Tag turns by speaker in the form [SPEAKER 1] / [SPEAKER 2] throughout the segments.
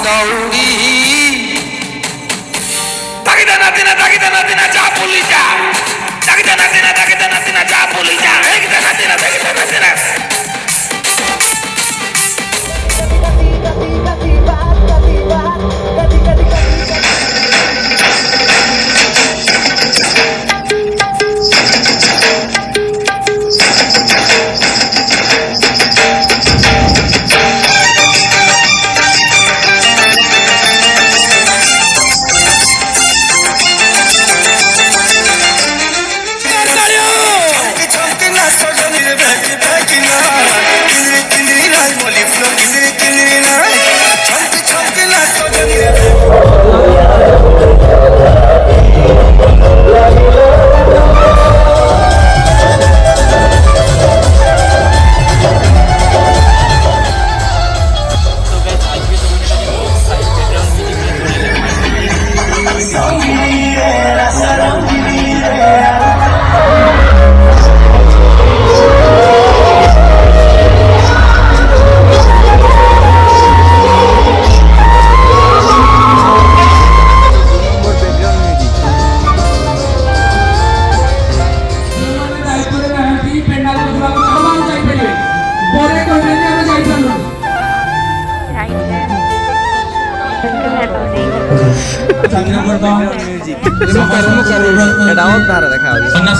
[SPEAKER 1] দৌড়ি তাকিদা না যা বলি যা তাকিদা না যা বলি যা তাকিদা না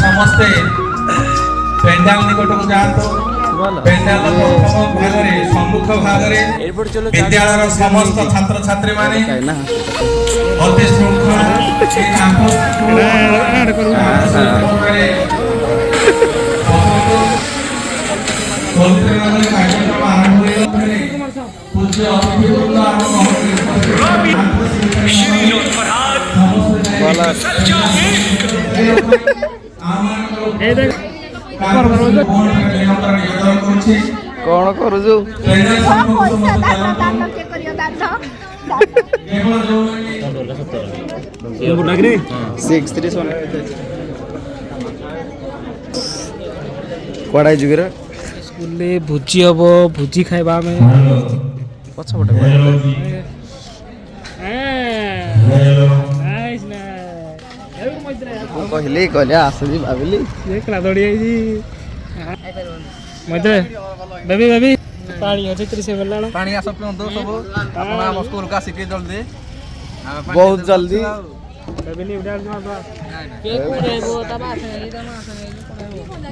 [SPEAKER 2] ସମସ୍ତେ ପେଣ୍ଡାଲ ନିକଟକୁ ଯାଆନ୍ତୁ। ପେଣ୍ଡାଲ ଭାଗରେ ସମ୍ମୁଖ ଭାଗରେ ବିଦ୍ୟାଳୟର ସମସ୍ତ ଛାତ୍ରଛାତ୍ରୀ ମାନେ ଅତି ଶୃଙ୍ଖଳା କାର୍ଯ୍ୟକ୍ରମ ଆରମ୍ଭ ହୋଇଗଲେ ପୂଜ୍ୟ ଅତିଥିବୃନ୍ଦ ଆମ
[SPEAKER 3] କଣ କରୁଛୁ? କୁଆଡ଼େ ଯିବି ରେ?
[SPEAKER 4] ସ୍କୁଲରେ ଭୋଜି ହବ, ଭୋଜି ଖାଇବା ଆମେ
[SPEAKER 3] ପଛପଟେ କହିଲି କହିଲି ଆସୁଛି ଭାବିଲି
[SPEAKER 4] ଦୌଡ଼ି ଯାଇଛି ମତେ ବେବି ବେବି ପାଣି ଅଛି ସେ ବେଲାଣ
[SPEAKER 3] ପାଣି ଆସ ପିଅନ୍ତୁ ସବୁ ଆପଣ ଆମ ସ୍କୁଲକୁ ଆସିକି ଜଲ୍ଦି ବହୁତ ଜଲ୍ଦି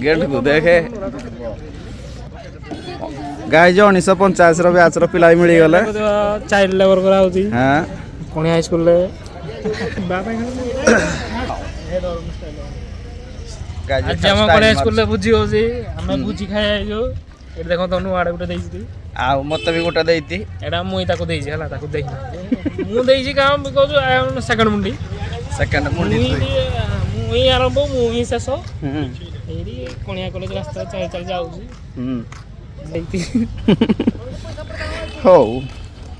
[SPEAKER 3] ଗେଟ୍କୁ ଦେଖେ ଗାଈ ଯେ 1985 ବ୍ୟାଚର ପିଲା ବି ମିଳିଗଲେ
[SPEAKER 4] ଚାଇଲ୍ଡ ଲେବର କରାହଉଛି
[SPEAKER 3] ହଁ
[SPEAKER 4] ପୁଣି ହାଇସ୍କୁଲରେ ଆଜି ଆମ କଲେଜ ସ୍କୁଲରେ ଭୋଜି ହଉଛି ଆମେ ଭୋଜି ଖାଇ ଯାଇଛୁ ଏଠି ଦେଖ ତନୁ ଆଡ଼େ ଗୋଟେ ଦେଇଛି
[SPEAKER 3] ଆଉ ମତେ ବି ଗୋଟେ ଦେଇଛି
[SPEAKER 4] ଏଇଟା ମୁଇଁ ତାକୁ ଦେଇଛି ହେଲା ତାକୁ ଦେଇଛି ମୁଁ ଦେଇଛି କାରଣ ବିକଜ ସେକେଣ୍ଡ ମୁଣ୍ଡି ମୁଇଁ ଆରମ୍ଭ ମୁଁ ହିଁ ଶେଷ ଏଇଠି କଣିଆ କଲେଜ ରାସ୍ତା ଚାଲି ଚାଲି ଯାଉଛି
[SPEAKER 3] ହଉ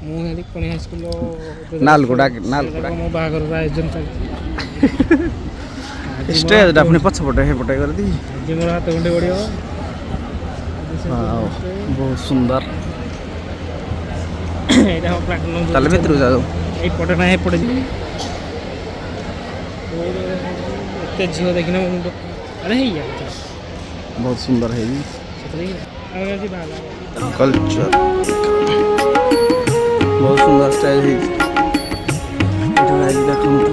[SPEAKER 4] ମୁଁ ଏଠି କଣିଆ ହାଇସ୍କୁଲ
[SPEAKER 3] ନାଲଗୁଡ଼ା
[SPEAKER 4] ମୋ ବାହାଘରର ଆୟୋଜନ ଚାଲିଛି
[SPEAKER 3] ଷ୍ଟେଜଟା ପୁଣି ପଛପଟେ ହେପଟେ କରିଦି
[SPEAKER 4] ଆଜି ମୋର ହାତ ଗଣ୍ଡେ ବଢ଼ିବ
[SPEAKER 3] ବହୁତ ସୁନ୍ଦର
[SPEAKER 4] ଏଇଟା ଆମ ପ୍ଲାଟିନମ୍
[SPEAKER 3] ତାହେଲେ ଭିତରକୁ ଯାଉ
[SPEAKER 4] ଏଇପଟେ ନାହିଁ ଏପଟେ ଯିବି ଏତେ ଝିଅ ଦେଖିନା ମୋ ମୁଣ୍ଡ ଆରେ ହେଇଆ
[SPEAKER 3] ବହୁତ ସୁନ୍ଦର ହେଇଛି କଲଚର ବହୁତ ସୁନ୍ଦର ଷ୍ଟାଇଲ ହେଇଛି ଦେଖନ୍ତୁ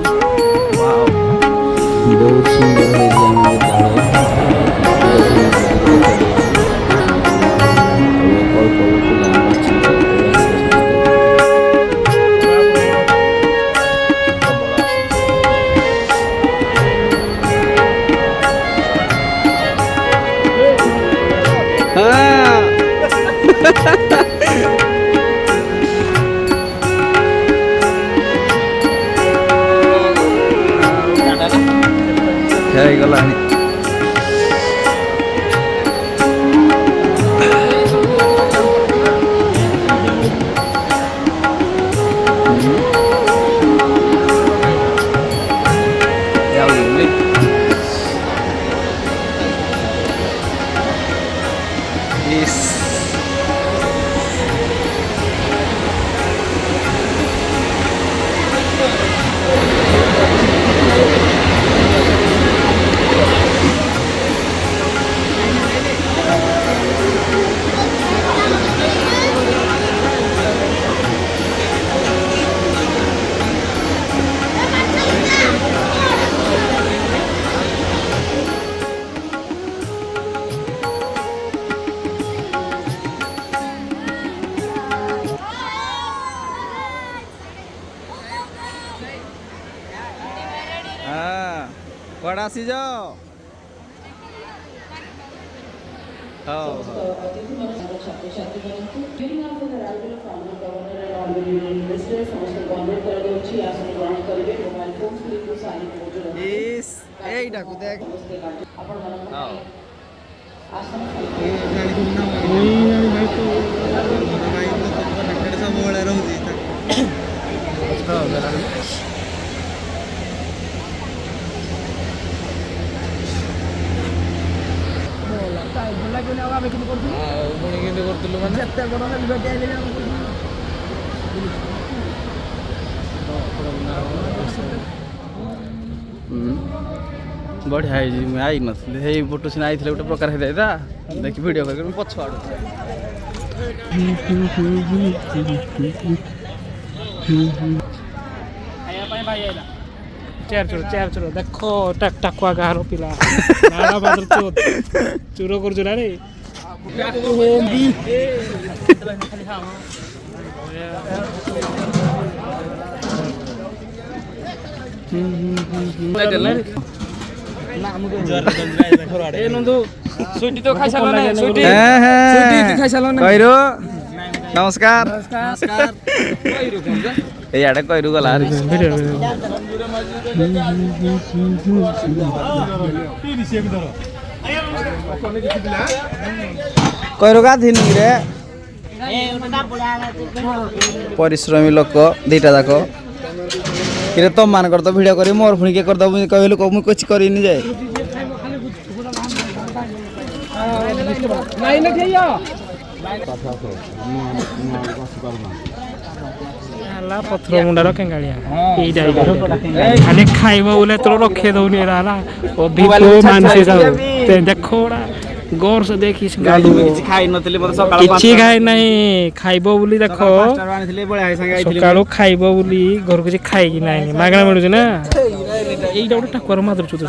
[SPEAKER 3] ବହୁତ ସୁନ୍ଦର ହେଇଛି ଆମ ବିଦ୍ୟାଳୟ ହେଇଗଲାଣି କୁଆଡ଼େ ଆସିଛ? ହଉ ଏଇଟାକୁ ଦେଖ ସବୁବେଳେ ରହୁଛି ପୁଣି କେମିତି କରୁଥିଲୁ ମାନେ ବଢ଼ିଆ ହେଇଛି ମୁଁ ଆଇ ନଥିଲି ସେଇ ପଟୁ ସିନା ଆଇଥିଲେ ଗୋଟେ ପ୍ରକାର ହେଇଯାଇତା ଦେଖି ଭିଡ଼ିଓ କରିକି ମୁଁ ପଛ ଆଡ଼ୁ
[SPEAKER 4] ଚେୟାର ଚୋର ଦେଖ ଟାକୁଆ ଗାଁର ପିଲା ଚୋର କରୁଛୁ ନା ରେ
[SPEAKER 3] ନମସ୍କାର ଏଇଆଡ଼େ କହିରୁ ଗଲା କହିରୁ ଗାଧିନିରେ ପରିଶ୍ରମୀ ଲୋକ ଦିଟା ଯାକ କିରେ ତମମାନଙ୍କର ତ ଭିଡ଼ିଓ କରି ମୋର ପୁଣି କିଏ କରିଦେବ କହିଲୁ ମୁଁ କିଛି କରିନି ଯାଏ
[SPEAKER 4] ପଥର ମୁଣ୍ଡାର କେଙ୍ଗାଳିଆ ଏଇଟା ଖାଲି ଖାଇବ ବୋଲେ ତୋର ରଖେଇ ଦଉନି ଏରା ହେଲା ଦେଖ ଗୌର ସେ ଦେଖି କିଛି ଖାଇ ନାହିଁ ଖାଇବ ବୋଲି ଦେଖ ସକାଳୁ ଖାଇବ ବୋଲି ଘରକୁ କିଛି ଖାଇକି ନାହିଁ ମାଗଣା ମିଳୁଛି ନା ଏଇଟା ଗୋଟେ ଟାକୁଆର ମାଦୁଛୁ ତ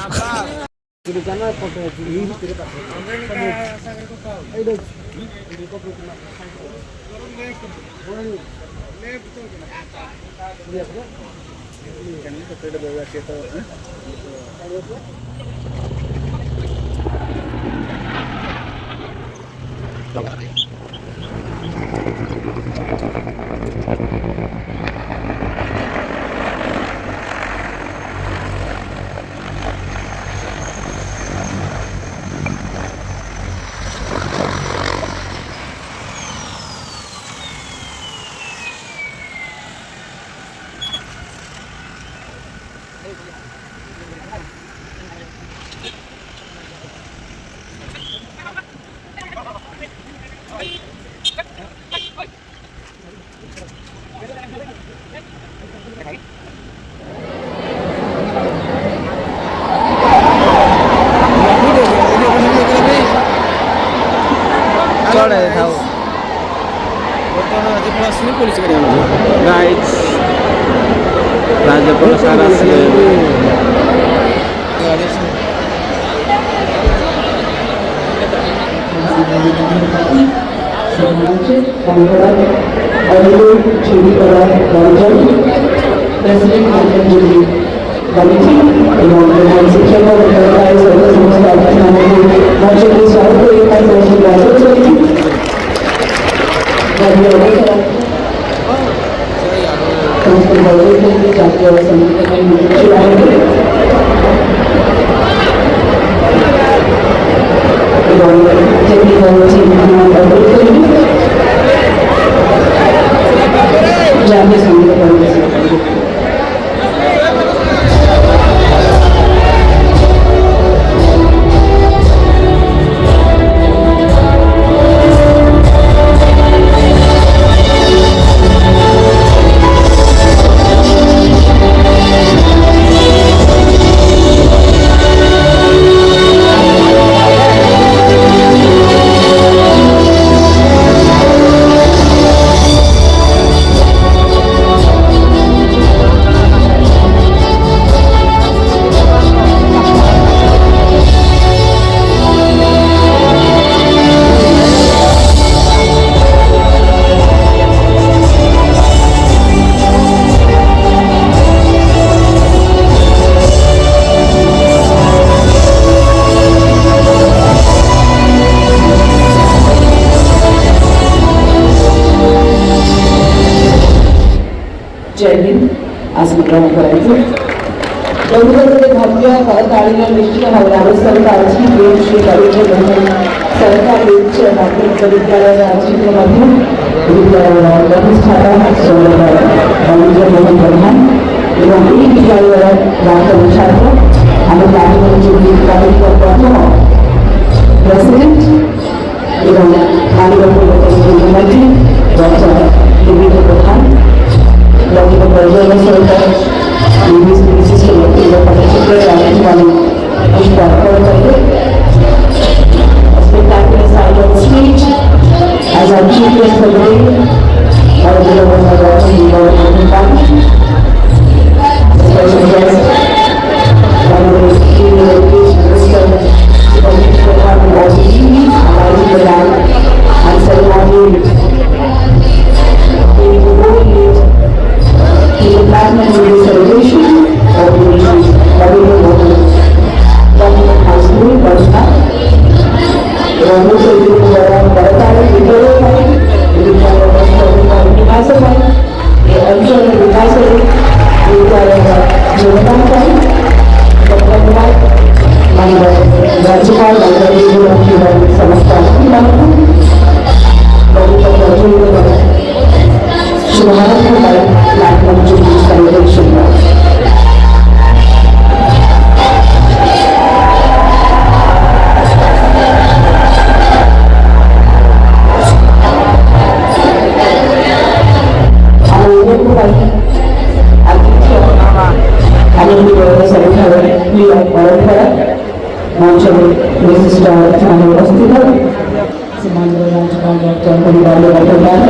[SPEAKER 5] ଗ୍ରହଣ କରାଇଛୁ। ବନ୍ଧୁବାନ୍ଧବ ଭବ୍ୟ କରତାଳିର ନିଶ୍ଚିତ ଭାବରେ ଆବଶ୍ୟକତା ଅଛି। ଶ୍ରୀ ରବୀନ୍ଦ୍ର ମୋହନ ସରକାରୀ ଉଚ୍ଚ ମାଧ୍ୟମିକ ବିଦ୍ୟାଳୟର ଆଜିର ମଧ୍ୟ ବିଦ୍ୟାଳୟର ପ୍ରତିଷ୍ଠାତା ରବୀନ୍ଦ୍ର ମୋହନ ପ୍ରଧାନ ଏବଂ ଏହି ବିଦ୍ୟାଳୟର ପ୍ରାକ୍ତନ ଛାତ୍ର ଆମ ଜାତୀୟ ଯୁବ କମିଟିର ପ୍ରଥମ ପ୍ରେସିଡେଣ୍ଟ এবং মাননীয় মুখ্যমন্ত্রী ডক্টর দেবেন্দ্র প্রধান লক্ষ্য পর্যটন সরকার বিশিষ্ট ব্যক্তিগত পদক্ষেপে রাজনীতি পুষ্প অর্পণ করবে spectacular side of the stage as our chief guest for the day, our beloved Dr. special guest, honorable senior education minister, and ceremony in the platinum jubilee celebration of the Rabindra Mohan Government High School, Patna. Ramu Sethi द्वारा बरताल विद्यालय है, विद्यालय का विकास है, ये अंचल विकास है, विद्यालय का योगदान है, धन्यवाद। राज्यपाल डॉक्टर समस्त शुभारंभ करें प्लैटिनम जुबली सेलिब्रेशन का। विशिष्ट स्थाने उपस्थित है सम्मानित राज्यपाल डॉक्टर परिवार प्रदान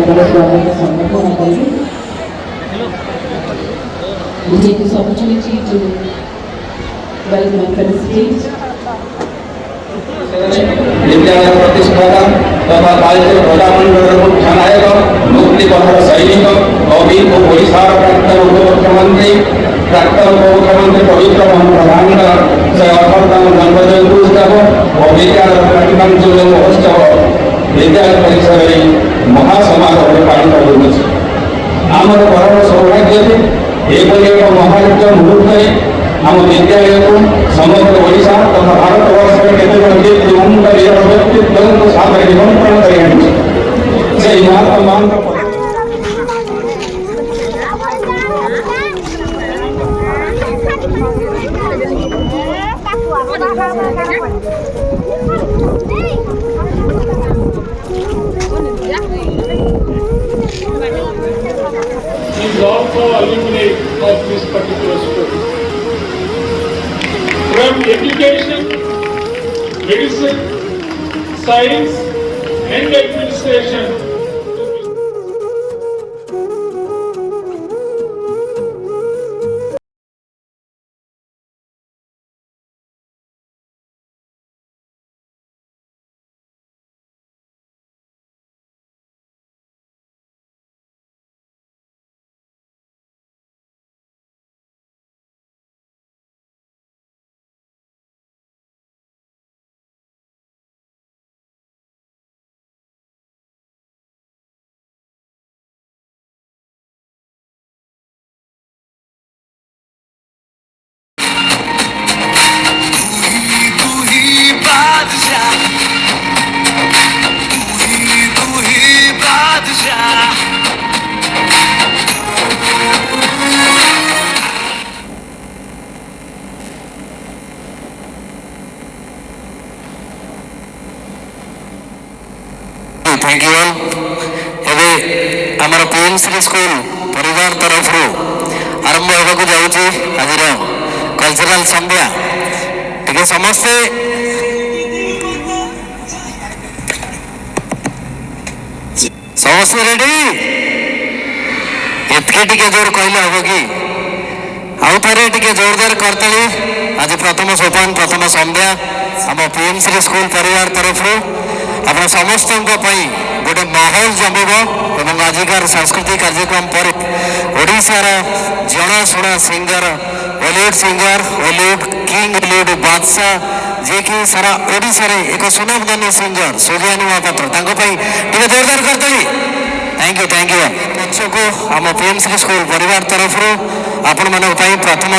[SPEAKER 5] कर स्वागत संपूर्ण करेंगे। We take this opportunity to welcome and felicitate
[SPEAKER 1] विद्यालय प्रतिष्ठाता तथा दायित्व प्रजामंडल मुख्य नायक मुक्तिपथर सैनिक कवि ओ ओडिशा प्राक्तन उपमुख्यमंत्री पवित्र मोहन प्रधान से 18तम जन्मजयंती उत्सव और विद्यालय प्लाटिनम जुबली महोत्सव विद्यालय परिसर महासमारोह पालित होगी। आमर परम सौभाग्य एपरी एक महायुक्त मुहूर्त आम विद्यालय को समग्र ओडिशा तथा भारतवर्ष में केतक दिवंगत वीर व्यक्तित्व साथ निमंत्रण कर महात्मा
[SPEAKER 6] is also alumni of this particular school. From education, medicine, science and administration.
[SPEAKER 7] Thank you all. एवं आमर पीएमसी स्कूल परिवार तरफ आरंभ होगा जाऊँगी आज कल्चरल संध्या टे समस्ते समस्ते रेडी एतके टे जोर कहले हम कि आउ थे टे जोरदार करते आज प्रथम सोपान प्रथम संध्या आम पीएमसी स्कूल परिवार तरफ आप समस्त गोटे माहौल जमिब और आजिकार सांस्कृतिक कार्यक्रम पर ओडिशार जनाशुना सिंगर बॉलीवुड किंग बॉलीवुड बादशाह जे कि सारा ओडिशा रे एक सुनामधन्य सिंगर सोगियानी महापात्र तांको पई टिके जोरदार करतली। थैंक यू पछको आम पीएमसी स्कूल परिवार तरफ आपण मानक पई प्रथम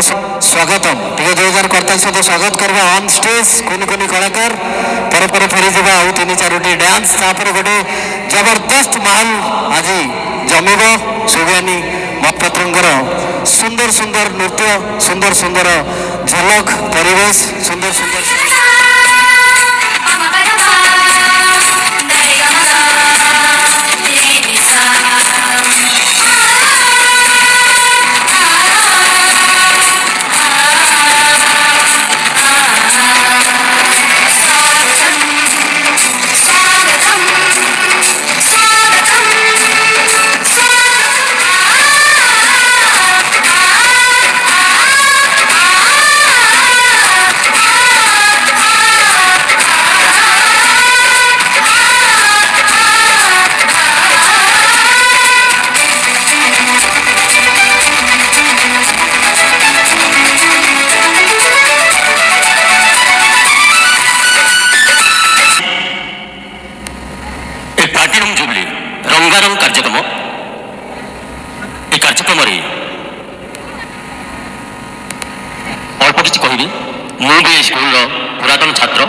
[SPEAKER 7] स्वागतम टिके जोरदार करतल सहित स्वागत करबा ऑन स्टेज कोनी कोनी कलाकार पर फेरी जबा आउ 3-4टी डांस तापर गोटे जबरदस्त माहौल आज जमिबो सोगियानी महापात्रंकर सुंदर सुंदर नृत्य सुंदर सुंदर झलक परिवेश सुंदर सुंदर रंगारंग कार्यक्रम कार्यक्रम अल्प किसी कहबी मुझे स्कूल पुरातन छात्र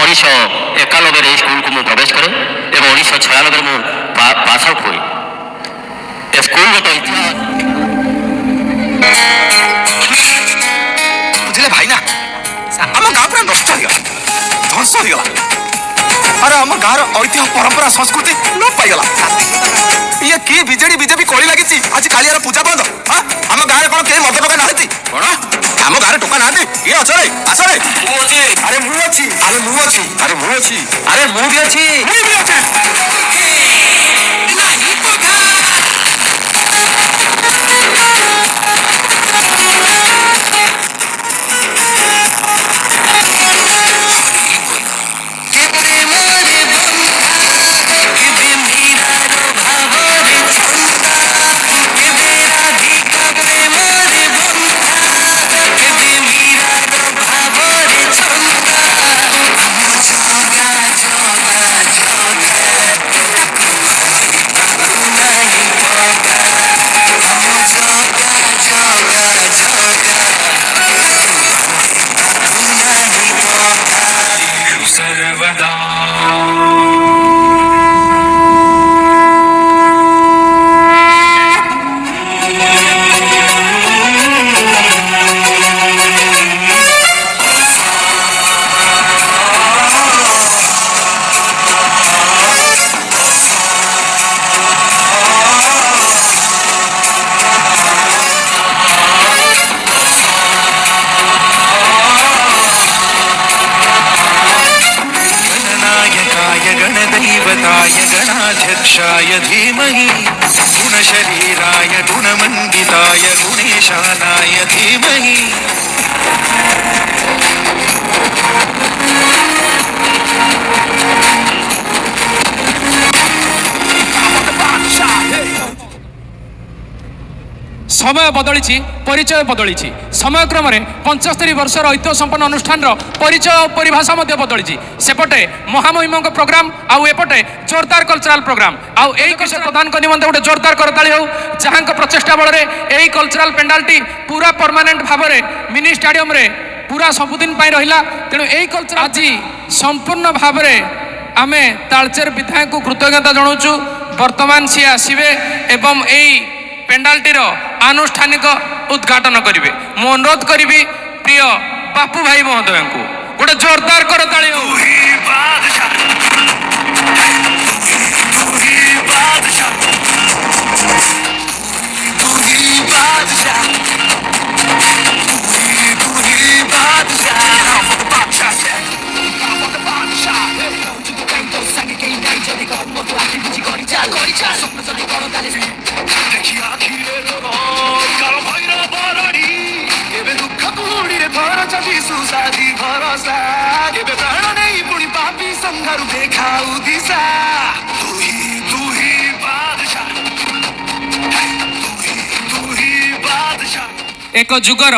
[SPEAKER 7] 1991 स्कूल को प्रवेश करे और 1996 में पास आउट हुए स्कूल तो इतिहास
[SPEAKER 8] बुझे भाई ना आम गाँव पूरा नष्ट हो ध्वंस हो अरे आम गाँव ऐतिह्य परंपरा संस्कृति लोप पाईगला ये किए बीजेडी बीजेपी कली लगी आज कालियार पूजा बंद आम गाँव कौन कहीं मद टोका ना कौन आम गाँव टोका ना किए अच आस अरे मु अच्छी अरे मु अच्छी अरे मु अच्छी अरे मु भी अच्छी
[SPEAKER 2] गणाध्यक्षाय धीमहि गुणशरीराय गुणमण्डिताय गुणेशानाय धीमहि
[SPEAKER 9] समय बदली परिचय बदली समयक्रम 75 वर्षर ऐतिह्य संपन्न अनुष्ठान परिचय और परिभाषा बदली सेपटे महामहिम प्रोग्राम आउ एपटे जोरदार कल्चरल प्रोग्राम आउ यही प्रधान निमंते गोटे जोरदार करताली हो जहां प्रचेषा बल यही कल्चरल पेंडालटी पूरा परमानेंट भाव में मिनी स्टाडियम रे पूरा सबुदिन रहा तेणु यही कल्चर आज संपूर्ण भाव में आम तालचेर विधायक को कृतज्ञता जनाऊँ वर्तमान सी आसवे एवं यही पेंडालटीर आनुष्ठानिक उद्घाटन करेंगे मु अनुरोध करी प्रिय बापू भाई महोदय को गोटे जोरदार करताली हो एक जुगर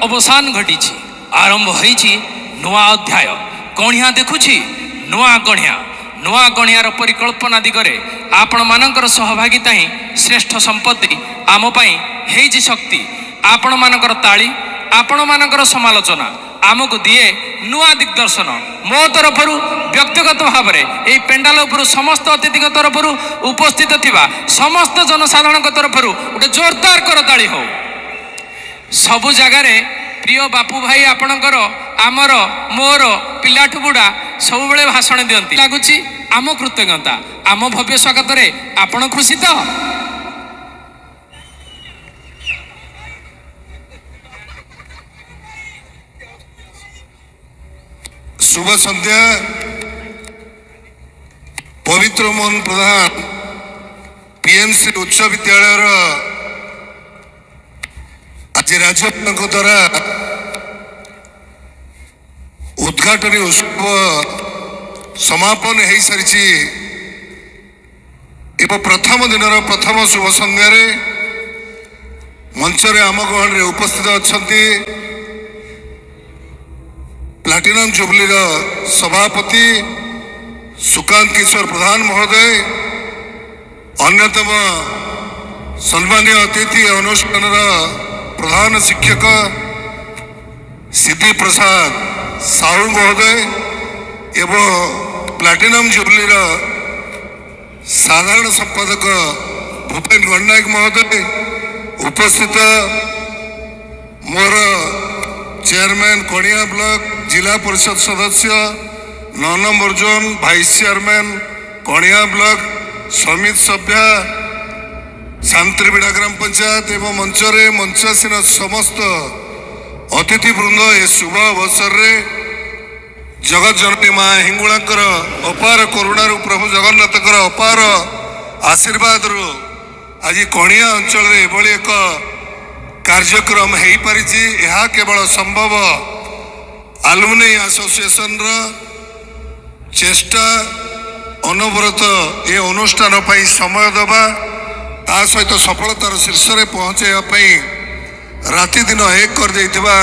[SPEAKER 9] अवसान घटी आरंभ होईछि ନୂଆ ଅଧ୍ୟାୟ। ଗଣିଆ ଦେଖୁଛି ନୂଆ ଗଣିଆ। ନୂଆ ଗଣିଆର ପରିକଳ୍ପନା ଦିଗରେ ଆପଣମାନଙ୍କର ସହଭାଗିତା ହିଁ ଶ୍ରେଷ୍ଠ ସମ୍ପତ୍ତି ଆମ ପାଇଁ ହେଇଛି ଶକ୍ତି। ଆପଣମାନଙ୍କର ତାଳି, ଆପଣମାନଙ୍କର ସମାଲୋଚନା ଆମକୁ ଦିଏ ନୂଆ ଦିଗ୍ଦର୍ଶନ। ମୋ ତରଫରୁ ବ୍ୟକ୍ତିଗତ ଭାବରେ ଏହି ପେଣ୍ଡାଲ ଉପରୁ ସମସ୍ତ ଅତିଥିଙ୍କ ତରଫରୁ ଉପସ୍ଥିତ ଥିବା ସମସ୍ତ ଜନସାଧାରଣଙ୍କ ତରଫରୁ ଗୋଟେ ଜୋରଦାର କରତାଳି ହଉ। ସବୁ ଜାଗାରେ ପ୍ରିୟ ବାପୁ ଭାଇ ଆପଣଙ୍କର ଆମର ମୋର ପିଲାଠୁ ବୁଢ଼ା ସବୁବେଳେ ଭାଷଣ ଦିଅନ୍ତି। ଲାଗୁଛି ଆମ କୃତଜ୍ଞତା, ଆମ ଭବ୍ୟ ସ୍ୱାଗତରେ ଆପଣ ଖୁସି ତ?
[SPEAKER 10] शुभ संध्या। पवित्र मोहन प्रधान पीएमसी उच्च विद्यालय आज राज्यपाल द्वारा उद्घाटन उत्सव समापन हो सारी एवं प्रथम दिन प्रथम शुभ संध्यार मंच आम गहन उपस्थित अच्छा प्लाटिनम जुबली सभापति सुकांत किशोर प्रधान महोदय, अन्यतम सम्मानीय अतिथि अनुष्ठान प्रधान शिक्षक सिद्धि प्रसाद साहू महोदय एवं प्लाटिनम जुबली साधारण संपादक भूपेन गणनायक महोदय, उपस्थित मोर चेयरमैन कणिया ब्लॉक जिला परिषद सदस्य 9 number zone vice chairman Kaniya block समित सभ्य शांतिबिड़ा ग्राम पंचायत एवं मंचासीन समस्त अतिथि वृंद ए शुभ अवसर रे जगत जननी माँ हिंगुलांकर अपार करुणार प्रभु जगन्नाथकर अपार आशीर्वाद आज कणिया अंचल एभली एक कार्यक्रम हो पारि। यह केवल संभव आलुमिनी एसोसिएशन चेष्टा अनवरत ये अनुष्ठान समय दबा ता सहित सफलतार शीर्ष में पहुँचाई राति दिन एक कर देथिबा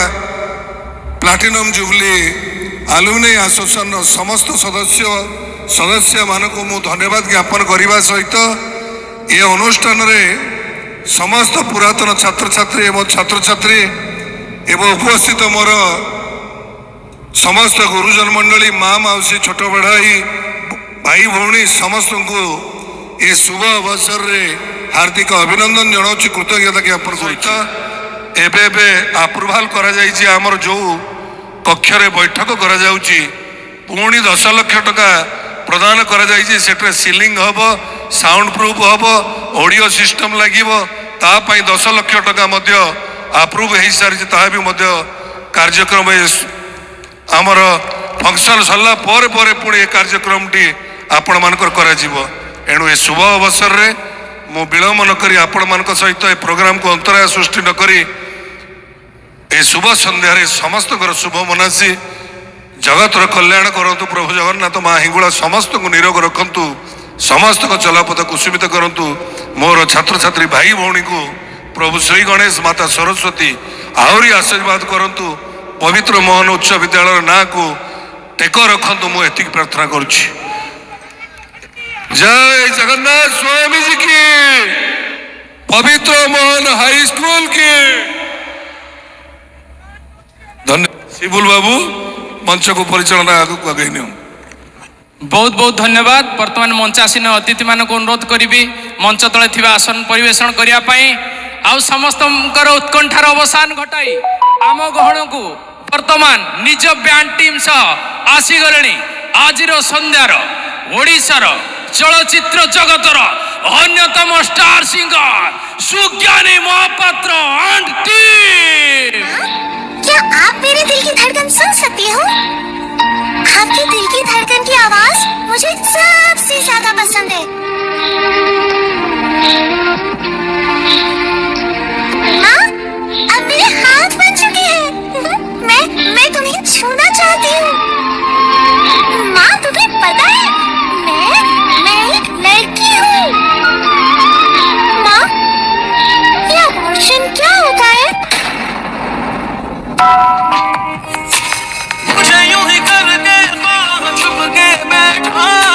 [SPEAKER 10] प्लाटिनम जुबली आलुमिनी एसोसिएशन समस्त सदस्य मानक मु धन्यवाद ज्ञापन करने सहित ये अनुष्ठान रे समस्त पुरातन छात्र छात्री एवं छात्र छात्री एवं उपस्थित मोर समस्त गुरुजन मंडली माँ मौसी छोट बड़ाई भाई भौणी समस्त को ये शुभ अवसर रे हार्दिक अभिनंदन जनाऊँ, कृतज्ञता ज्ञापन करबे अप्रूवाल कर जो कक्ष बैठक कर पुणी 10 लाख टका प्रदान कर सीलिंग हम साउंड प्रूफ हम ऑडियो सिस्टम लगे 10 लाख टका अप्रूव हो सारी कार्यक्रम आमर फंक्शन सरला पुणी कार्यक्रम टी आपण मानकर एणु ए शुभ अवसर रे मु विलम्ब न करी आपण मान सहित ए प्रोग्राम को अंतराय सृष्टि न करी ए शुभ संध्यारे समस्त शुभ मनासी जगतर कल्याण करंतु प्रभु जगन्नाथ माँ हिंगुला समस्त को निरोग रखंतु समस्त को चलापथ कुसुमित करंतु मोर छात्र छात्री भाई भौणी को प्रभु श्री गणेश माता सरस्वती आहरी आशीर्वाद करंतु पवित्र मोहन उच्च विद्यालय ना को टेक रखंतु मु एतिक प्रार्थना करुछि। जय जगन्नाथ स्वामी जी की, पवित्र मोहन हाई स्कूल की। धन्यवाद। शिबुल बाबू मंच को परिचालना आगे
[SPEAKER 9] बहुत बहुत धन्यवाद। वर्तमान मंचासीन अतिथि मान को अनुरोध करी मंच तले थिबा आसन परिवेषण करिया पई आउ समस्त उत्कंठार अवसान घटाई आम गहण को वर्तमान निज बैंड टीम सह आसी गले आज संध्यार ओडिशार चलचित्र जगतर अन्यतम star singer Sugyani Mahapatra and team.
[SPEAKER 11] क्या आप मेरे दिल की धड़कन सुन सकती हो? आपके दिल की धड़कन की आवाज मुझे सबसे ज्यादा पसंद है। माँ, अब मेरे हाथ बन चुके हैं। मैं तुम्हें छूना चाहती हूँ। माँ, तुम्हें पता है मैं एक लड़की हूँ। माँ, ये अबॉर्शन क्या होता है?
[SPEAKER 8] मुझे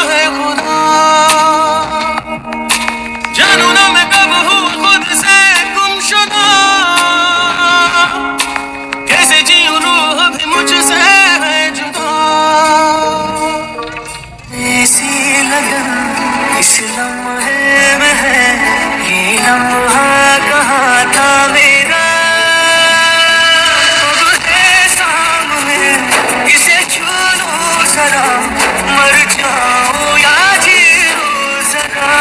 [SPEAKER 7] है खुदा। जानू ना मैं कब हूँ खुद से गुमशुदा, कैसे जीऊं रूह भी मुझसे है जुदा। ऐसी लगन इस लम्हे में है, ये लम्हा कहाँ था मेरा, अब है सामने इसे छू लूं जरा, मर जाऊं या जी लूं जरा,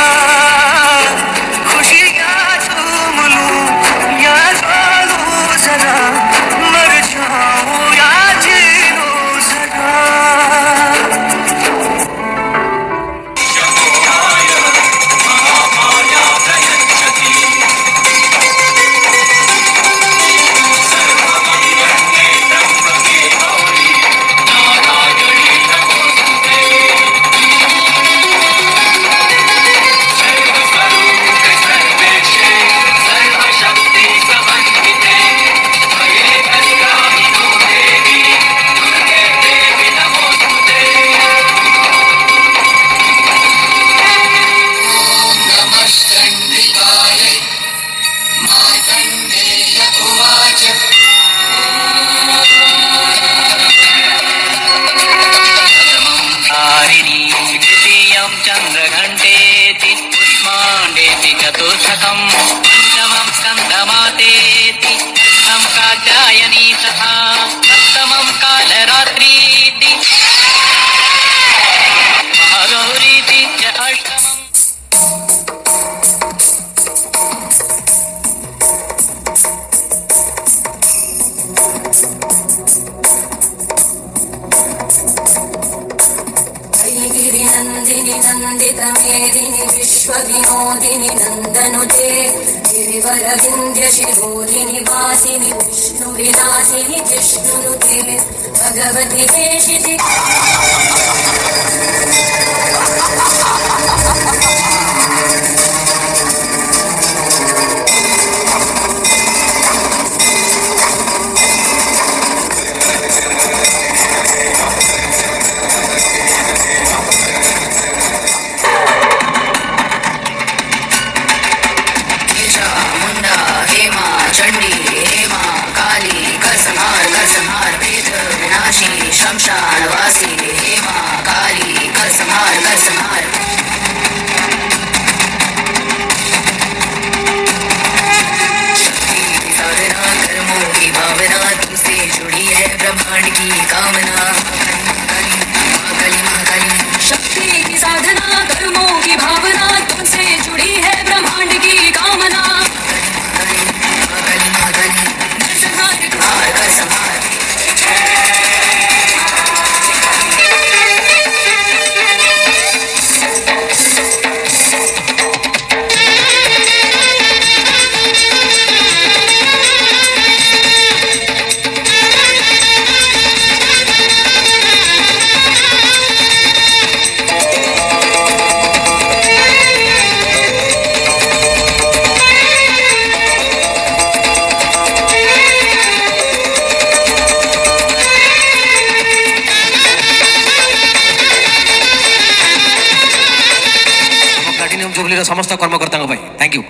[SPEAKER 7] खुशियाँ झूम लूं या रो लूं जरा, मर जाऊं या जी लूं जरा। चंद्रघंटेति पुष्मांडेति चतुर्थकं पंचमं स्कंदमातेति षष्ठं कात्यायनी तथा सप्तमं कालरात्रीति महागौरीति च अष्टमं।
[SPEAKER 5] गिरिनन्दिनि नन्दित मेदिनि विश्वविनोदिनि नन्दनुते गिरिवरविन्द्य शिरोधिनि वासिनि विष्णुविलासिनि जिष्णुनुते भगवति देशिति शमशान वासी हेमा काली कर संहार कर संहार। शक्ति साधना कर्मों की भावना तुमसे जुड़ी है ब्रह्मांड की कामना। शक्ति की साधना कर्मों की भावना तुमसे जुड़ी है ब्रह्मांड की कामना। कर संहार
[SPEAKER 7] समस्त कर्मकर्ता थैंक यू।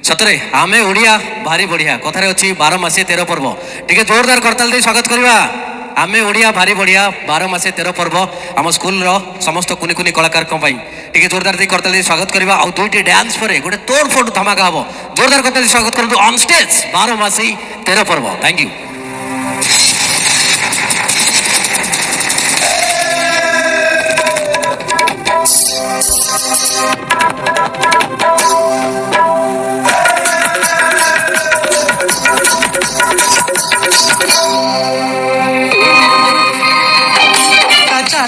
[SPEAKER 7] सतरे आमे ओडिया भारी बढ़िया कथारे अच्छी 12 मासे 13 पर्व टिके जोरदार करताल दे स्वागत करवा। आमे ओडिया भारी बढ़िया 12 मासे 13 पर्व आम स्कूल रो समस्त कुनी कुनी कलाकार टिके जोरदार दे करताल दे स्वागत करवा। आ दुईटी डांस परे गोटे तोड़ फोड़ धमाका हबो जोरदार करताल दे स्वागत करंतु ऑन स्टेज 12 मासे 13 पर्व। Thank you.
[SPEAKER 11] राजा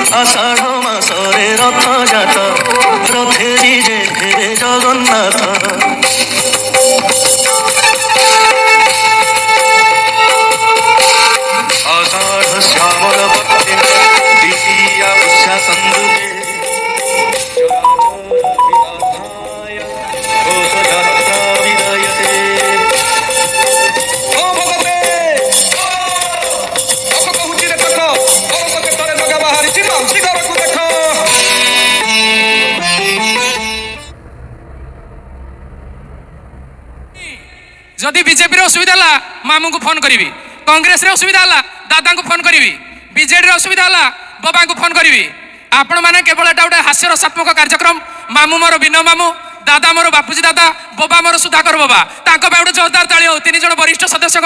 [SPEAKER 7] आषाढ़ मासरे रथ जात रथेरी जे फेरे जगन्नाथ आषाढ़ श्रावण पक्षे द्वितीया उषा संदुके घोषयात्रा विदायते ओ भगते ओ कहुची रे देख ओ कते तरे लगा बाहरी छि मानसी घर को देख
[SPEAKER 9] जदि बीजेपी रे असुविधा ला मामू को फोन करी कांग्रेस रे असुविधा ला दादा को फोन करी बीजेडी रे असुविधा ला बाबा को फोन करी आपण माने केवल एटा गोटे हास्य रसात्मक कार्यक्रम मामू मोर बिनो मामू दादा मोर बापूजी दादा बाबा मोर सुधाकर बाबा तांको पे गोटे जोरदार ताली हो 3 जण वरिष्ठ सदस्य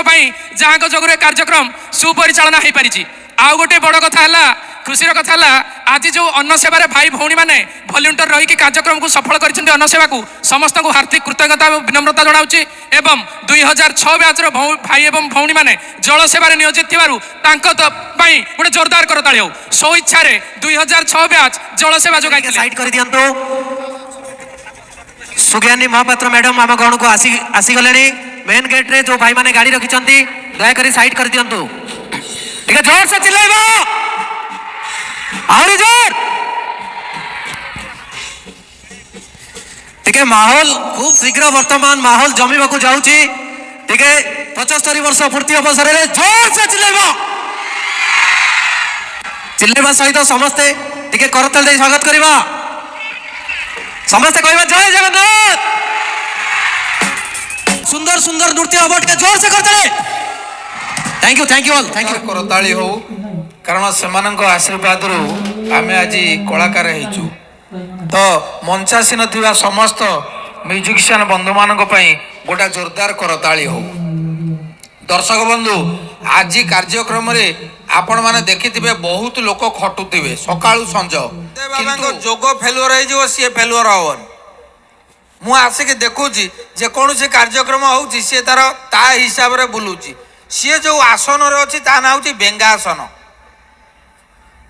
[SPEAKER 9] जहाँ जोगुरे कार्यक्रम सुपरिचालना हो पारि आउ गोटे बड़ कथा है खुशी कथा है आज जो अन्न सेवा भाई भौणी मैंने भल्युंटर रही कार्यक्रम को सफल कर अन्न सेवा को समस्त को हार्दिक कृतज्ञता और विनम्रता जनाऊँगी एवं 2006 बैचर भाई एवं भौणी मैंने जल सेवार नियोजित गोटे जोरदार करताली हो सो इच्छा 2006 बैच जल सेवा जो
[SPEAKER 7] साइड कर दियंतो सुज्ञानी महापात्र मैडम आम गण को आसीगले मेन गेट रे जो भाई माने गाड़ी रखिंट दयाकोरी साइड कर दियंतु ठीक है जोर से चिल्लाइबा आहरी जोर ठीक है माहौल खूब शीघ्र वर्तमान माहौल जमीबा को जाउची ठीक है 75 वर्ष पूर्ति अवसर में जोर से चिल्लाइबा सहित समस्ते ठीक है करताल दे स्वागत करबा समस्ते कहबा जय जगन्नाथ सुंदर सुंदर नृत्य अवार्ड के जोर से करतले thank you all thank you
[SPEAKER 12] करताली हो कारण सेमानक आशीर्वाद आमे आज कलाकार हेचु तो मंचासीन थिबा समस्त म्यूजिशियन बंधु मानक पई गोटा जोरदार करताली हो दर्शक बंधु आज कार्यक्रम रे आपण माने देखिथिबे बहुत लोक खटुथिबे सकाळु संज किंतु जोग फेलुअर हे जो सी फेलुअर होवन मु आसिक देखुची जे कोनोसी कार्यक्रम होउची से तार ता हिसाब रे बुलुची सी जो आसन रे अछि ता ना होची बेंगासन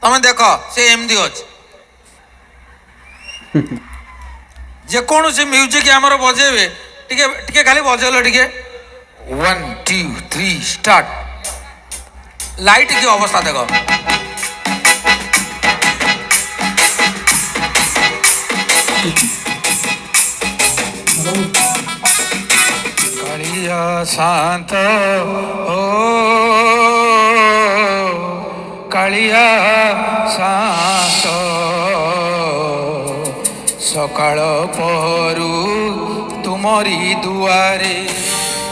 [SPEAKER 12] तमें देख से एमदी अछि जे कोनोसी म्यूजिक हमर बजेबे टिके टिके खाली बजेलो टिके 1 2 3 स्टार्ट लाइट की अवस्था देखो कालिया शांत ओ कालिया शांत सकाळ पहरु तुमरी दुआरे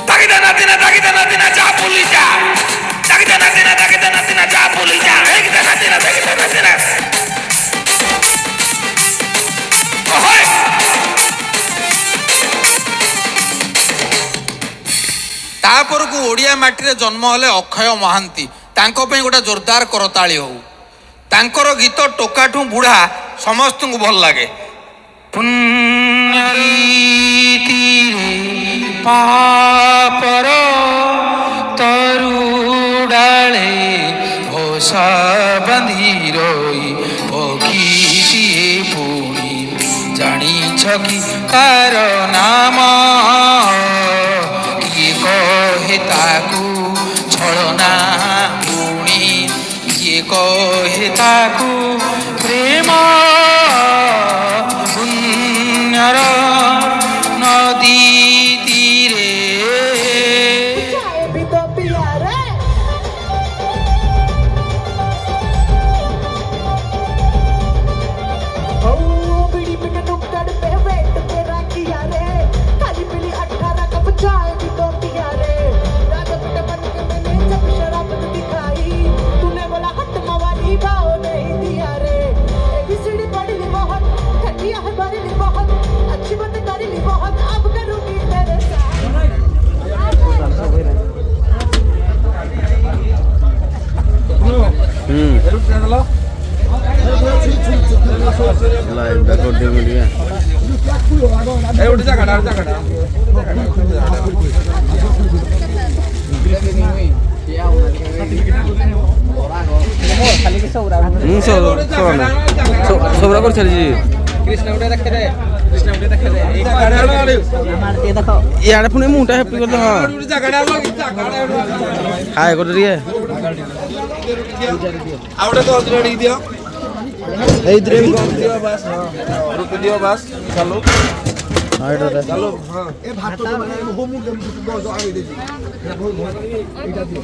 [SPEAKER 12] दागिदा नातिना जा पुली जा दागिदा नातिना जा पुली जा दागिदा नातिना ओहोय तापर को ओडिया माटी रे जन्म हले अक्षय महांती तांको पे गोटा जोरदार करताली हो तांकर गीत टोकाठू बुढ़ा समस्त को भल लगे पुण्यरी पापर तरुडाले घोषा बंधी रोई पक्षीटिए पुणी जानी छकी कार नाम किए कहे ताकू छलना पुणी किए कहे ताकू प्रेम पुण्यर नदी तीरे
[SPEAKER 3] सबरा कर छाड़ी यार पुणी मुटा हैप्पी कर हाय कर दिए
[SPEAKER 2] आवड़े तो रेडी दियो
[SPEAKER 3] ए इधर भी
[SPEAKER 2] दियो बस रुक दियो बस चलो
[SPEAKER 3] हाय डर
[SPEAKER 2] चलो हां ए भात तो हो मु जो आगे दे एटा दियो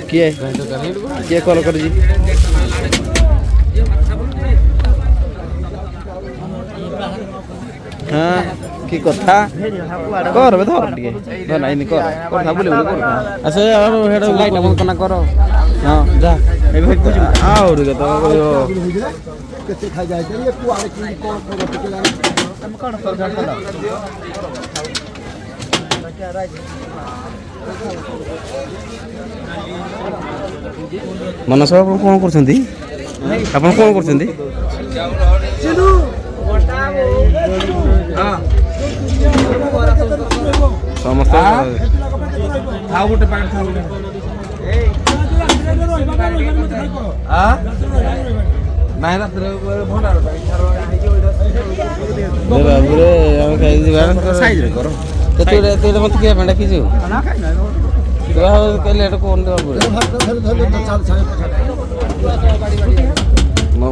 [SPEAKER 3] किए कॉल कर जी हाँ की कथा कर बे धर टिके ना इन कर कथा बोले बोले कर अच्छा यार हेड लाइट बंद करना करो हां जा ए भाई कुछ आओ रे तो कहियो
[SPEAKER 2] केते खाई जाय ये कुआरे की कोन हम कोन कर
[SPEAKER 3] मनस आप कौन करछंती आपण कौन करछंती
[SPEAKER 2] चिनु हां
[SPEAKER 3] समस्त
[SPEAKER 2] खाओ गोटे पान खाओ हां नाही रात भंडार
[SPEAKER 3] दे बाबू रे हम खाई दिबा साइज रे करो तो तेरे मत के पेंडा किछु
[SPEAKER 2] ना खाई ना
[SPEAKER 3] तो के लेट कोन दे बाबू रे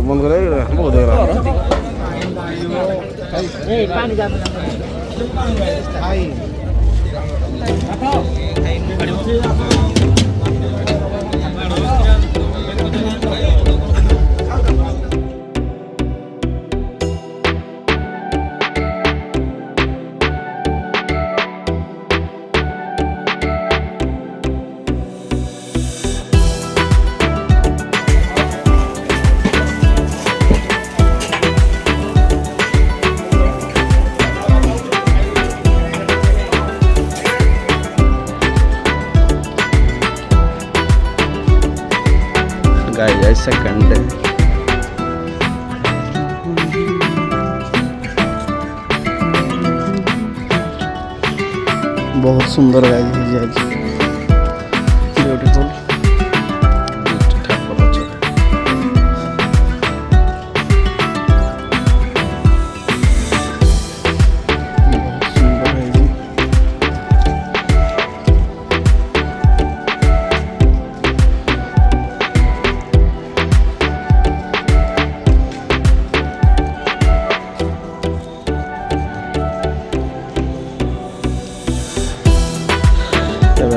[SPEAKER 3] मन करे हम बहुत देरा
[SPEAKER 2] ए पानी जा खाई
[SPEAKER 3] गाइस सेकंड बहुत सुंदर गाइस ब्यूटीफुल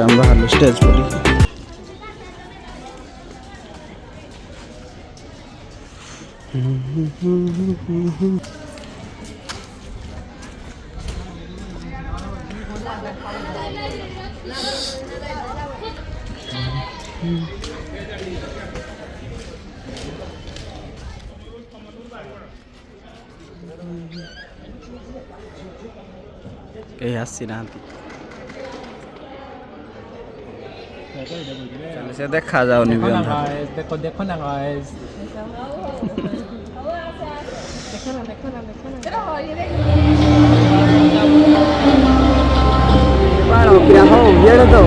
[SPEAKER 3] हम बाहर स्टेज पर कहीं आसी ना चल से देखा जाओ नहीं भी अंदर
[SPEAKER 4] देखो देखो ना गाइस
[SPEAKER 3] बारो क्या हो ये तो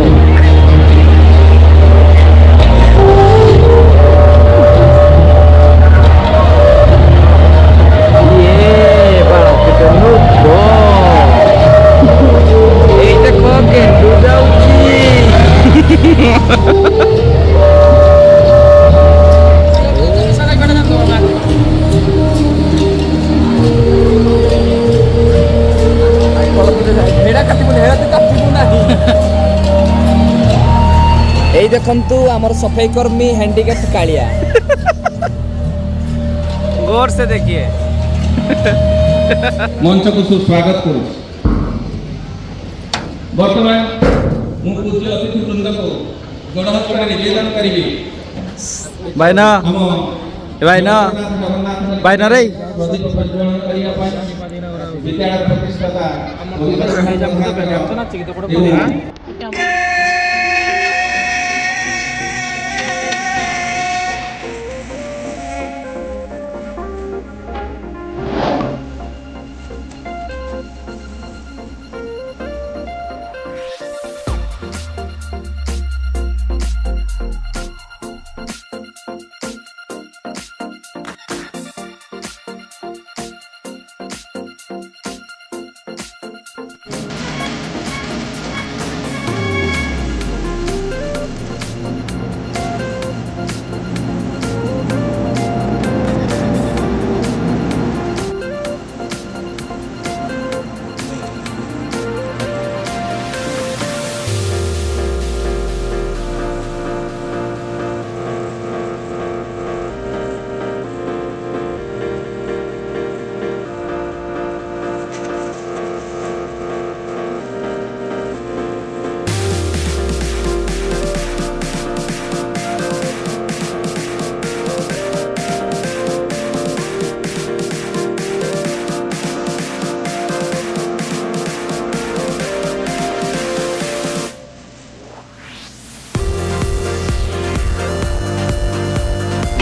[SPEAKER 3] ये बारो कितना नुको ये देखो के दुजाउची
[SPEAKER 4] এই দেখন্তু আমার सफाई कर्मी हैंडीकैप कालिया
[SPEAKER 3] गौर से देखिए
[SPEAKER 1] मंच को सुस्वागत करूँ बर्तमान मु पूज्य अतिथि वृंद को गण हाथ निवेदन करी
[SPEAKER 3] भाई ना रे
[SPEAKER 1] विद्यालय प्रतिष्ठाता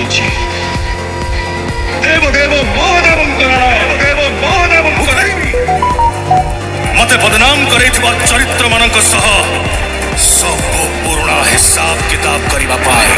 [SPEAKER 10] କରୁଛି ଦେବ ମହାଦେବଙ୍କର ମତେ ବଦନାମ କରେଇଥିବା ଚରିତ୍ର ମାନଙ୍କ ସହ ସବୁ ପୁରୁଣା ହିସାବ କିତାବ କରିବା ପାଇଁ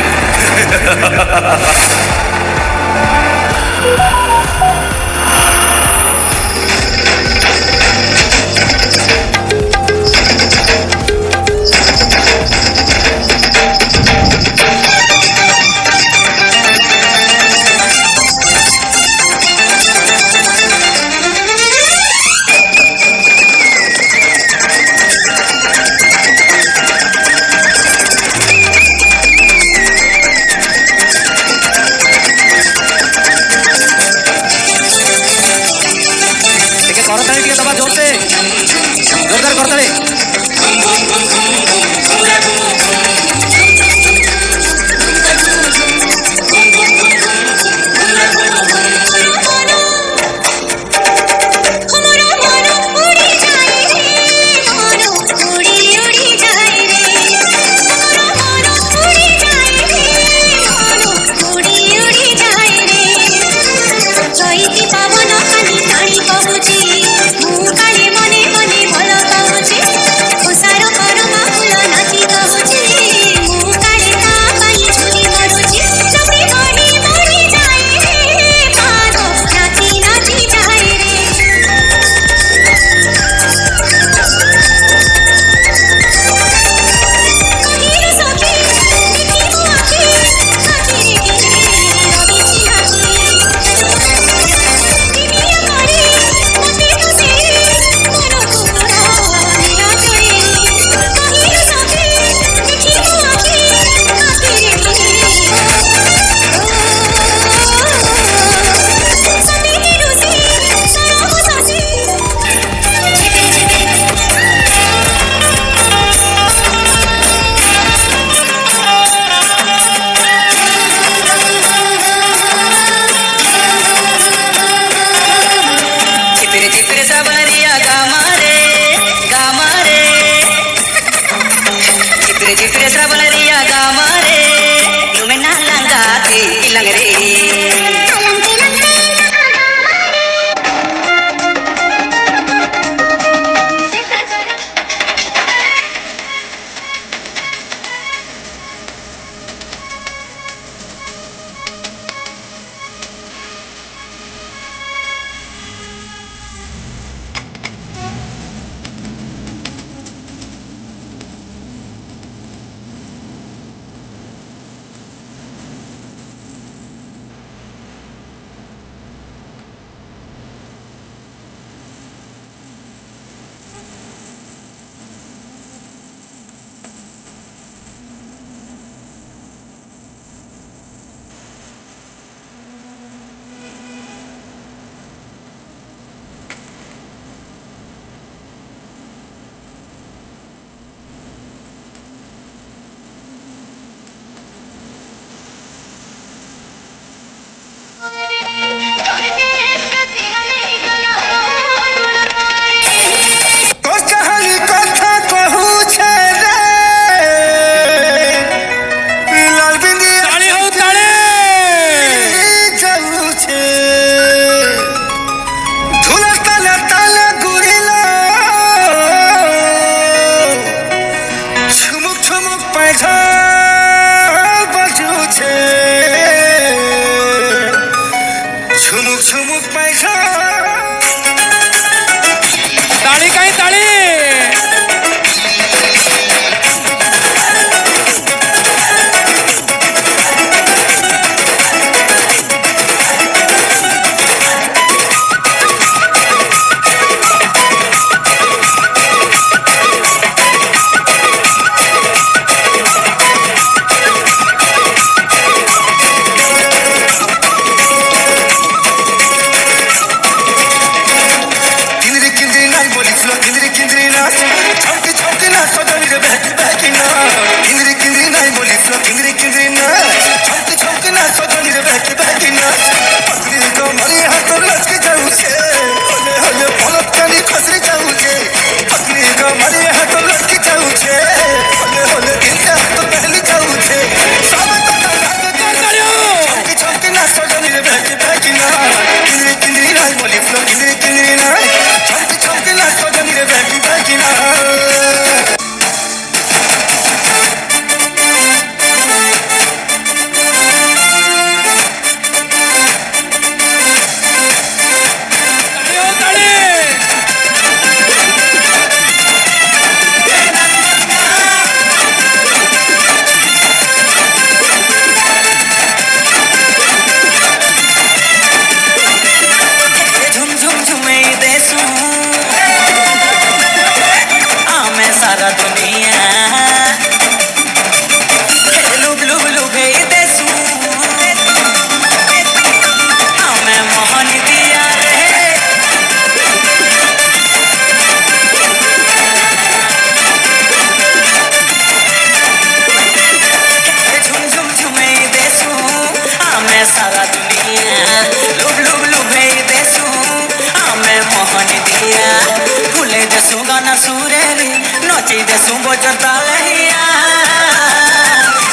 [SPEAKER 13] वाला सूरेली नची दे सुबो चतालहिया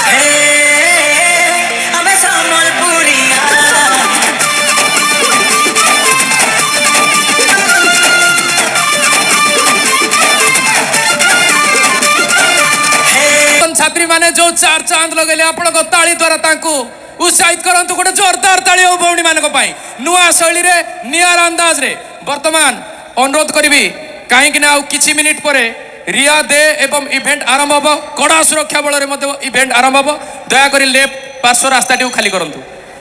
[SPEAKER 13] हे हमें संबलपुरिया
[SPEAKER 9] छात्री माने जो चार चांद लगेले आपण ताली द्वारा तांकू उत्साहित करंतु गोटे जोरदार ताली हो भौणी मानक पाई नुआ शैली रे नियार अंदाज रे वर्तमान अनुरोध करिबी काहेकि ना किछि मिनिट परे रिया दे एवं इवेंट आरंभ हबो कड़ा सुरक्षा बल रे मध्य इवेंट आरंभ हबो दया करी लेफ्ट पार्श्व रास्ताटी खाली करंतु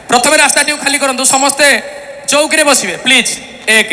[SPEAKER 9] प्रथम रास्ताटी खाली करंतु समस्ते चौकी रे बसिबे प्लीज एक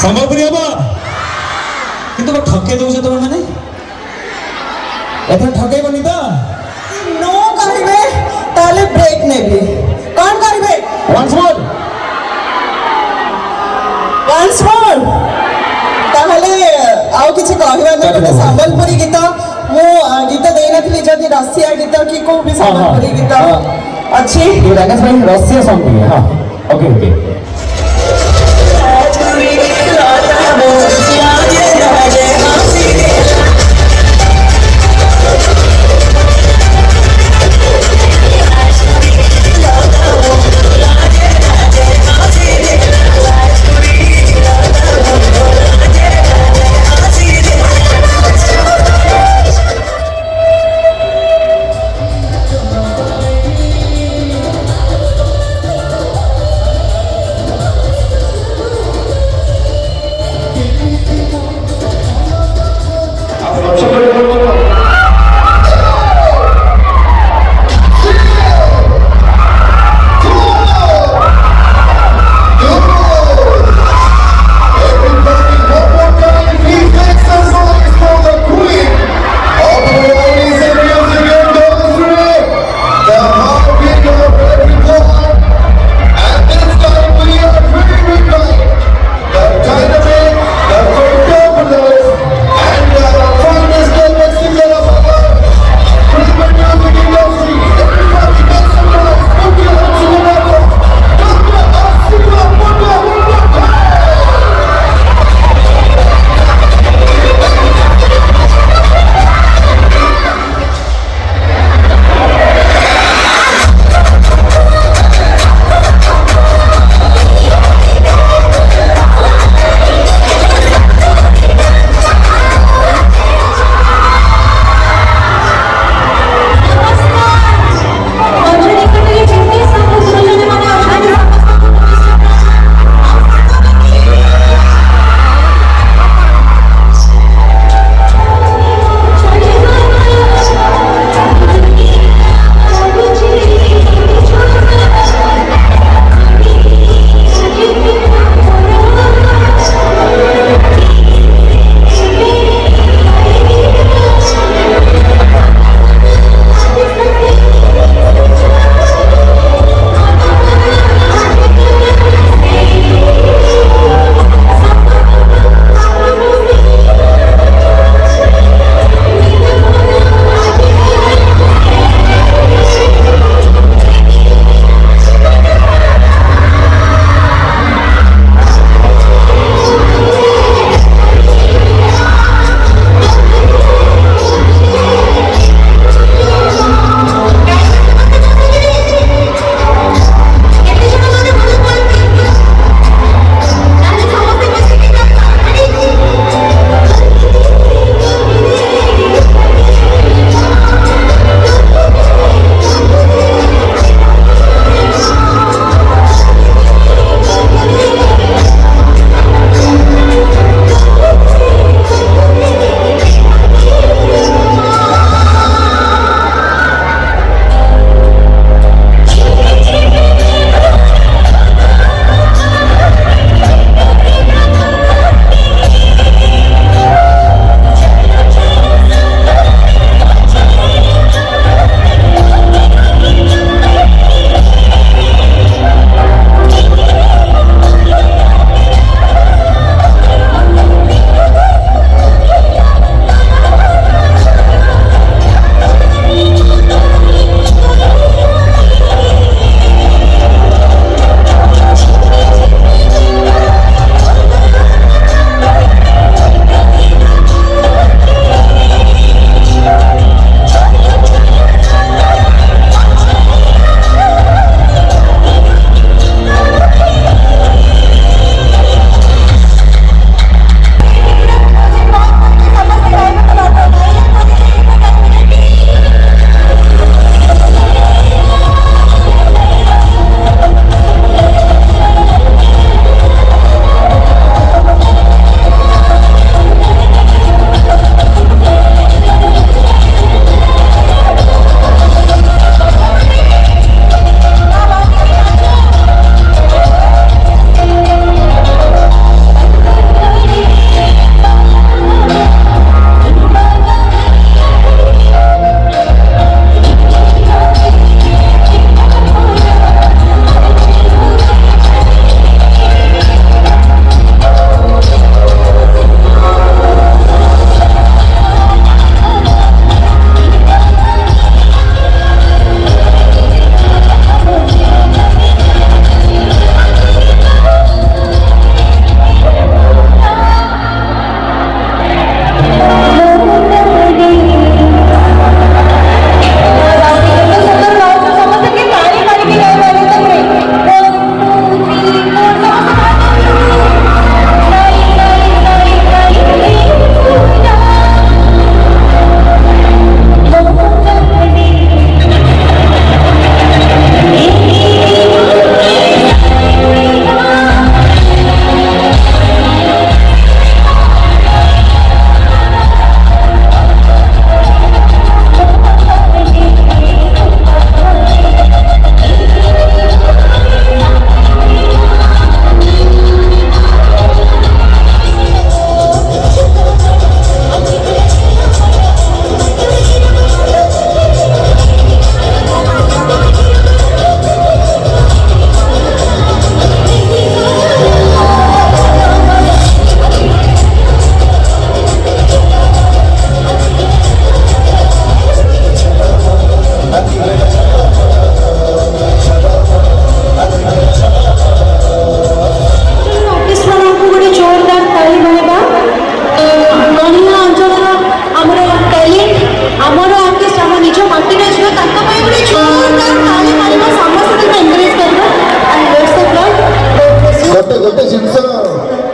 [SPEAKER 14] संबलपुरी हम किंतु ठके दौच तुम मैंने एथर ठके बनी तो
[SPEAKER 15] नो करिवे ताले ब्रेक नेबी कौन करिवे
[SPEAKER 14] वंस मोर ताहले
[SPEAKER 15] आउ किछि कहबा न गोटे संबलपुरी गीत मु गीत देई नथली जदी रसिया गीत कि को भी संबलपुरी गीत अच्छी
[SPEAKER 14] ये राकेश भाई रसिया सॉन्ग भी है हाँ ओके ओके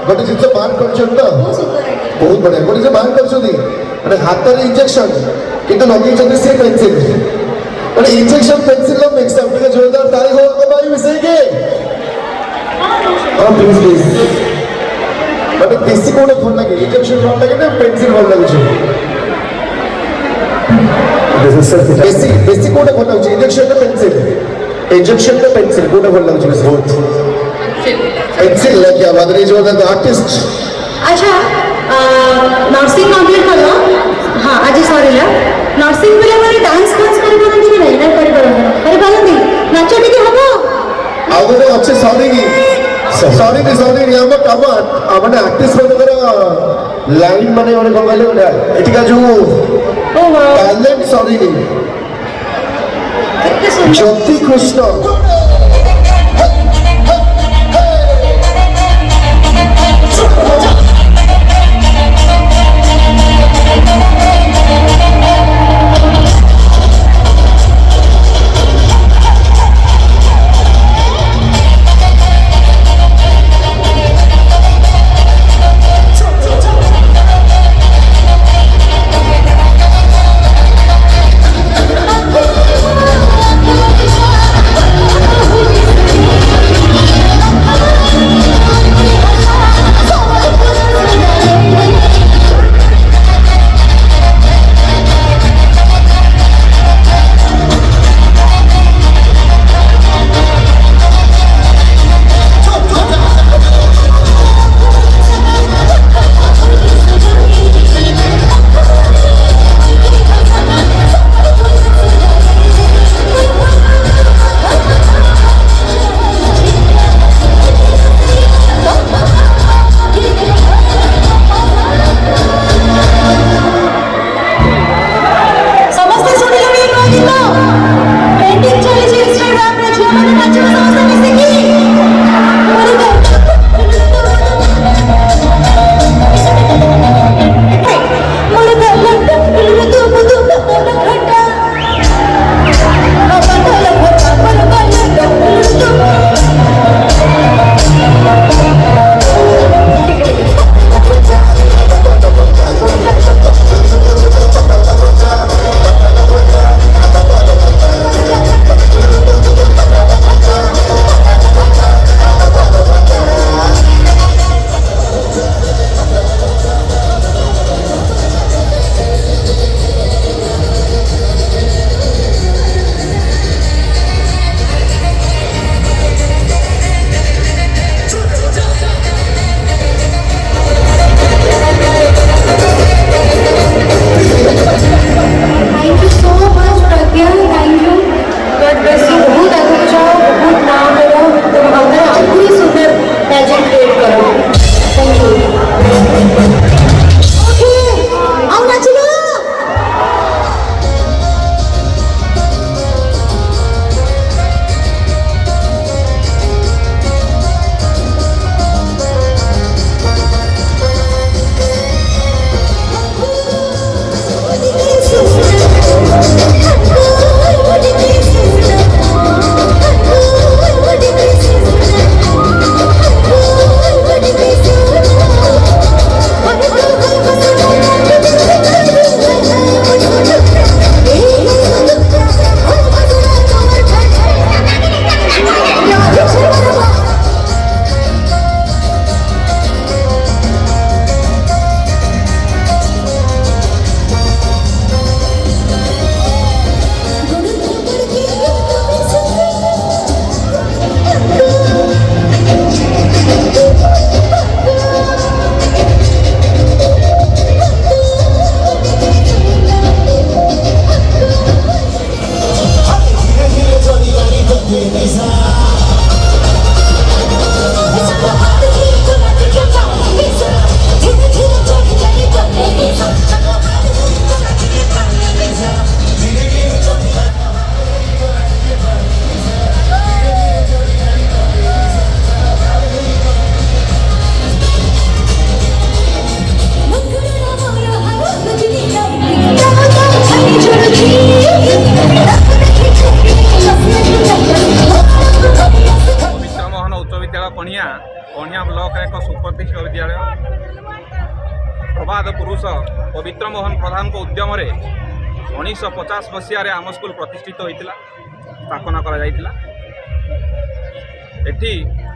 [SPEAKER 16] गोटे जिन बाहर कर बहुत बढ़िया गोटे जिन बाहर कर हाथ में इंजेक्शन किंतु लगे सी पेंसिल गोटे इंजेक्शन पेंसिल मिक्सअप टे जोरदार ताली हो भाई मिसे के हाँ प्लीज प्लीज गोटे देसी कोटे भल लगे इंजेक्शन भल लगे ना पेंसिल भल लगे देसी देसी कोटे भल लगे इंजेक्शन ना पेंसिल कोटे भल लगे बहुत पेंसिल क्या बात रही जो आर्टिस्ट
[SPEAKER 5] अच्छा नर्सिंग कंप्लीट कर हाँ आज सर नर्सिंग पिला माने डांस कर पारंती कि नहीं कर पारंती नाच टिके हबो
[SPEAKER 16] आउ गोटे अच्छे सॉरी हम कम माने आर्टिस्ट मानकर लाइन माने गोटे कौन कहले गोटे एटिका जो टैलेंट सॉरी ज्योति कृष्ण
[SPEAKER 17] विद्यालय प्रभात पुरुष पवित्र मोहन प्रधान को उद्यम 1950 मसीह आम स्कूल प्रतिष्ठित होता स्थापना कराइला। एठी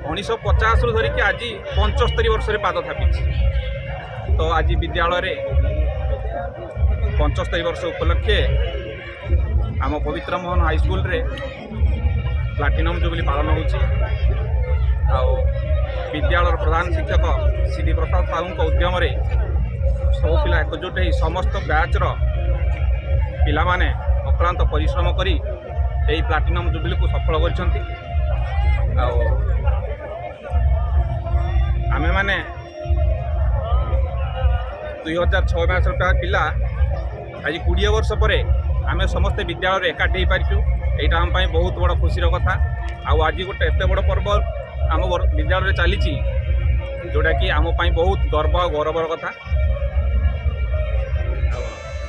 [SPEAKER 17] 1950 रु धरिकी आज 75 वर्ष पाद थापी। तो आज विद्यालय 75 वर्ष उपलक्षे आम पवित्र मोहन हाईस्कल रे प्लाटिनम जुबली पालन होची। विद्यालय प्रधान शिक्षक श्री प्रसाद साहू उद्यम सब पिला एकजुट हो समस्त बैचर पिला माने अक्लांत परिश्रम करी यही प्लाटिनम जुबली को सफल करछंती। आमे माने 2006 मसीह पिला आज 20 वर्ष पर आमे समस्त विद्यालय एकाठी पारिछु। एटा हम पाई बहुत बड़ खुशी कथा। आज गोटे एत बड़ पर्व आम विद्यालय चली जोटा कि आम पाई बहुत गर्व गौरवर कथा।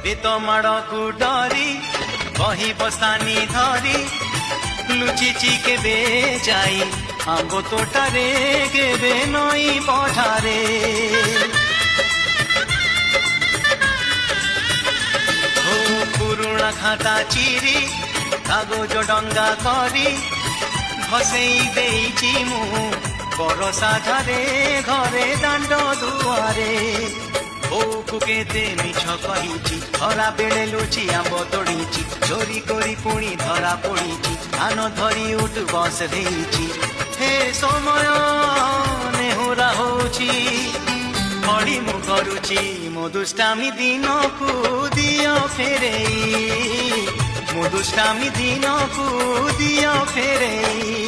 [SPEAKER 13] बेतमाड़ को डरी बही बसानी धरी लुचिची केबे जाई आंब तोटारे केबे नई पठारे ओ पुरुणा खाता चिरी कागज डंगा करी भसई देइची मु बरसा झारे घरे दांड दुआरे बोकु केते मिछ कहिची धरा बेले लुची आंब तोड़ीची चोरी करी पुणी धरा पड़ीची धान धरी उठ बस देइची हे समय नेहुरा होची हड़ी मु करुची मो दुष्टामी दिन को दियो फेरेई मो दुष्टामी दिन को दियो फेरेई।